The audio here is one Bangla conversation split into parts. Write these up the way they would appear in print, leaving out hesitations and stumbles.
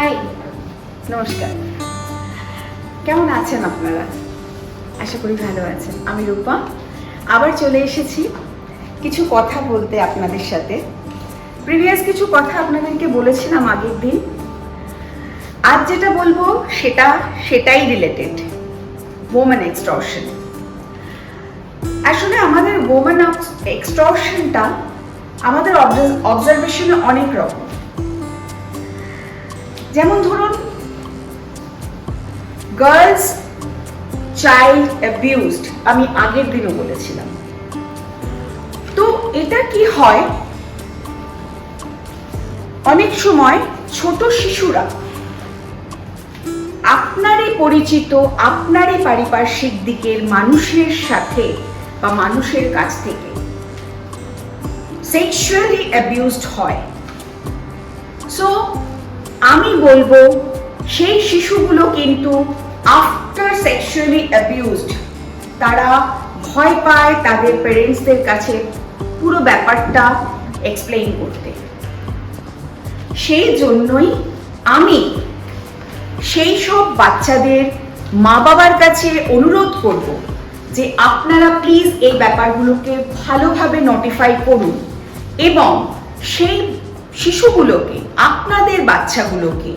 হাই, নমস্কার। কেমন আছেন আপনারা? আশা করি ভালো আছেন। আমি রূপা, আবার চলে এসেছি কিছু কথা বলতে আপনাদের সাথে। প্রিভিয়াস কিছু কথা আপনাদেরকে বলেছিলাম আগের দিন। আজ যেটা বলবো সেটাই রিলেটেড, ওমেন এক্সটর্শন। আসলে আমাদের ওমেন এক্সটর্শনটা আমাদের অবজারভেশনে অনেক রকম। যেমন ধরুন, গার্লস চাইল্ড অ্যাবিউজড, আমি আগের দিনও বলেছিলাম। তো এটা কি হয়, অনেক সময় ছোট শিশুরা আপনারই পরিচিত, আপনারই পারিপার্শ্বিক দিকের মানুষের সাথে বা মানুষের কাছ থেকে সেক্সুয়ালি অ্যাবিউজড হয়। সো আমি বলবো সেই শিশুগুলো কিন্তু আফটার সেক্সুয়ালি অ্যাবিউজড তারা ভয় পায় তাদের প্যারেন্টসদের কাছে পুরো ব্যাপারটা এক্সপ্লেইন করতে। সেই জন্যই আমি সেই সব বাচ্চাদের মা বাবার কাছে অনুরোধ করব যে আপনারা প্লিজ এই ব্যাপারগুলোকে ভালোভাবে নোটিফাই করুন এবং সেই শিশুগুলোকে, আপনাদের বাচ্চাগুলোকে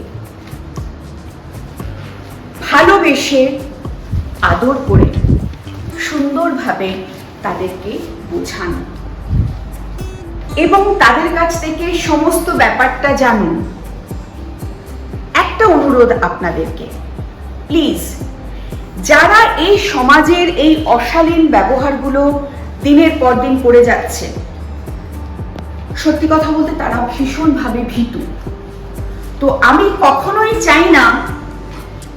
ভালোবেসে আদর করে সুন্দরভাবে তাদেরকে বোঝান এবং তাদের কাছ থেকে সমস্ত ব্যাপারটা জানুন। একটা অনুরোধ আপনাদেরকে, প্লিজ, যারা এই সমাজের এই অশালীন ব্যবহারগুলো দিনের পর দিন করে যাচ্ছে, সত্যি কথা বলতে তারা ভীষণভাবে ভীতু। তো আমি কখনোই চাই না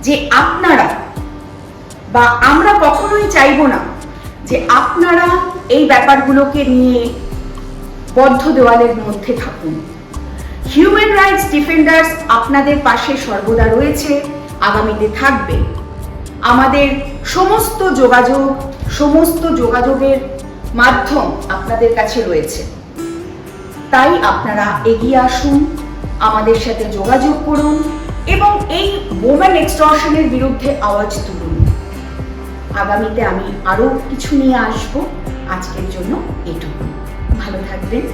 যে আপনারা বা আমরা কখনোই চাইবো না যে আপনারা এই ব্যাপারগুলোকে নিয়ে বদ্ধ দেওয়ালের মধ্যে থাকুন। হিউম্যান রাইটস ডিফেন্ডার্স আপনাদের পাশে সর্বদা রয়েছে, আগামীতে থাকবে। আমাদের সমস্ত যোগাযোগের মাধ্যম আপনাদের কাছে রয়েছে। তাই আপনারা এগিয়ে আসুন, আমাদের সাথে যোগাযোগ করুন এবং এই ওমেন এক্সটর্শনের বিরুদ্ধে আওয়াজ তুলুন। আগামীতে আমি আরো কিছু নিয়ে আসবো। আজকের জন্য এটুকু। ভালো থাকবেন।